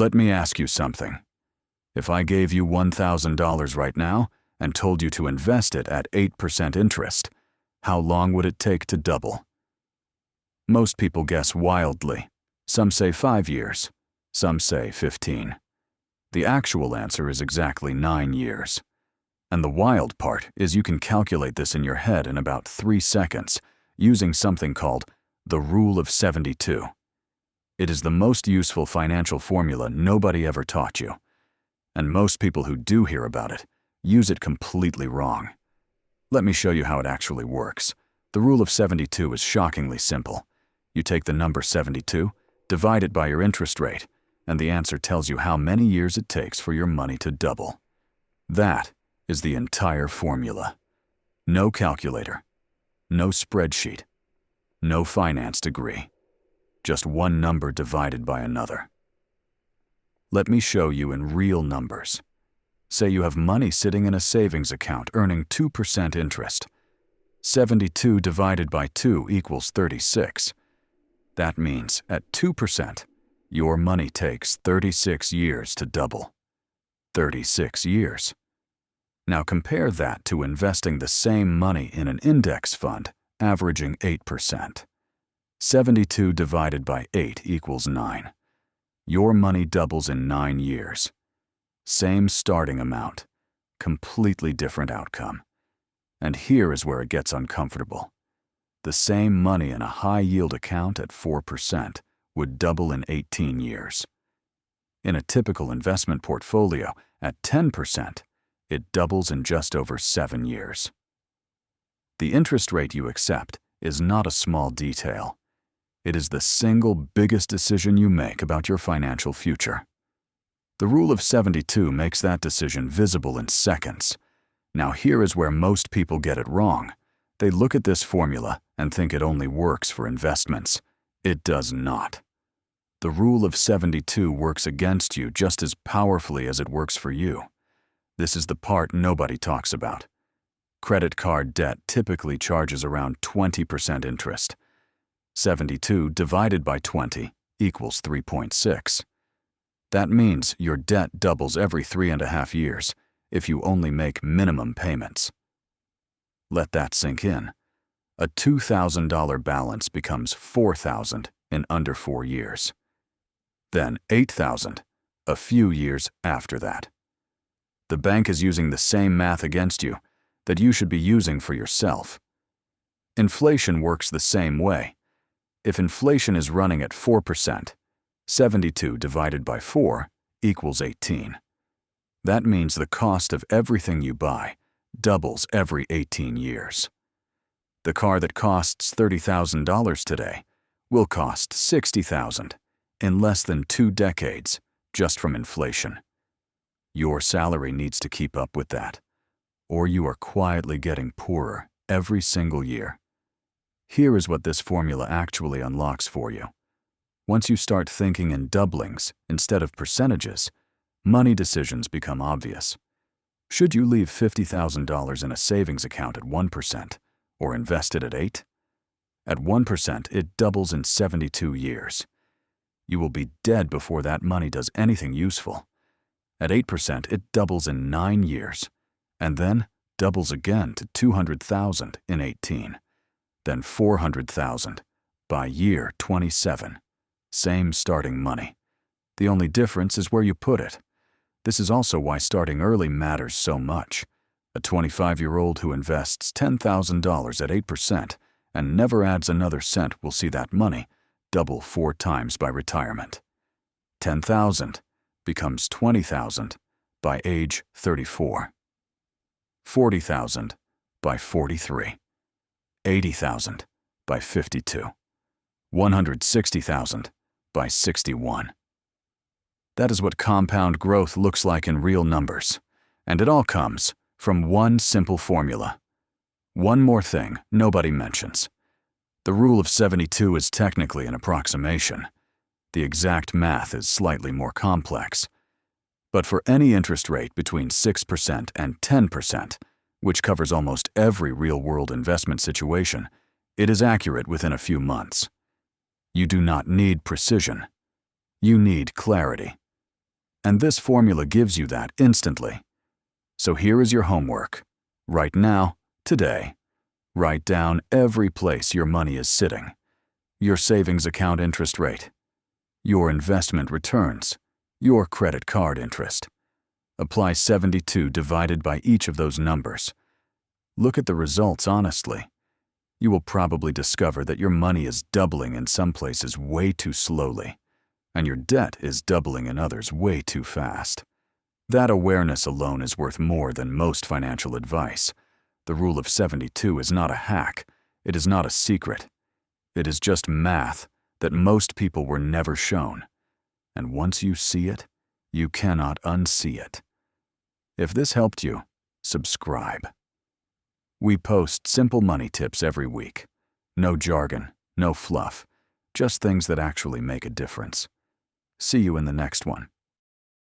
Let me ask you something. If I gave you $1,000 right now and told you to invest it at 8% interest, how long would it take to double? Most people guess wildly. Some say 5 years. Some say 15. The actual answer is exactly 9 years. And the wild part is you can calculate this in your head in about 3 seconds using something called the Rule of 72. It is the most useful financial formula nobody ever taught you. And most people who do hear about it use it completely wrong. Let me show you how it actually works. The Rule of 72 is shockingly simple. You take the number 72, divide it by your interest rate, and the answer tells you how many years it takes for your money to double. That is the entire formula. No calculator, no spreadsheet, no finance degree, just one number divided by another. Let me show you in real numbers. Say you have money sitting in a savings account earning 2% interest. 72 divided by 2 equals 36. That means at 2%, your money takes 36 years to double. 36 years. Now compare that to investing the same money in an index fund, averaging 8%. 72 divided by 8 equals 9. Your money doubles in 9 years. Same starting amount, completely different outcome. And here is where it gets uncomfortable. The same money in a high-yield account at 4% would double in 18 years. In a typical investment portfolio at 10%, it doubles in just over 7 years. The interest rate you accept is not a small detail. It is the single biggest decision you make about your financial future. The Rule of 72 makes that decision visible in seconds. Now here is where most people get it wrong. They look at this formula and think it only works for investments. It does not. The Rule of 72 works against you just as powerfully as it works for you. This is the part nobody talks about. Credit card debt typically charges around 20% interest. 72 divided by 20 equals 3.6. That means your debt doubles every 3.5 years if you only make minimum payments. Let that sink in. A $2,000 balance becomes $4,000 in under 4 years. Then $8,000 a few years after that. The bank is using the same math against you that you should be using for yourself. Inflation works the same way. If inflation is running at 4%, 72 divided by 4 equals 18. That means the cost of everything you buy doubles every 18 years. The car that costs $30,000 today will cost $60,000 in less than 2 decades just from inflation. Your salary needs to keep up with that, or you are quietly getting poorer every single year. Here is what this formula actually unlocks for you. Once you start thinking in doublings instead of percentages, money decisions become obvious. Should you leave $50,000 in a savings account at 1% or invest it at 8%? At 1%, it doubles in 72 years. You will be dead before that money does anything useful. At 8%, it doubles in 9 years, and then doubles again to $200,000 in 18, then $400,000 by year 27. Same starting money. The only difference is where you put it. This is also why starting early matters so much. A 25-year-old who invests $10,000 at 8% and never adds another cent will see that money double 4 times by retirement. $10,000 becomes $20,000 by age 34. $40,000 by 43. $80,000 by 52. $160,000 by 61. That is what compound growth looks like in real numbers, and it all comes from one simple formula. One more thing nobody mentions. The Rule of 72 is technically an approximation. The exact math is slightly more complex. But for any interest rate between 6% and 10%, which covers almost every real-world investment situation, it is accurate within a few months. You do not need precision. You need clarity. And this formula gives you that instantly. So here is your homework. Right now, today, write down every place your money is sitting. Your savings account interest rate, your investment returns, your credit card interest. Apply 72 divided by each of those numbers. Look at the results honestly. You will probably discover that your money is doubling in some places way too slowly, and your debt is doubling in others way too fast. That awareness alone is worth more than most financial advice. The rule of 72 is not a hack. It is not a secret. It is just math that most people were never shown. And once you see it, you cannot unsee it. If this helped you, subscribe. We post simple money tips every week. No jargon, no fluff, just things that actually make a difference. See you in the next one.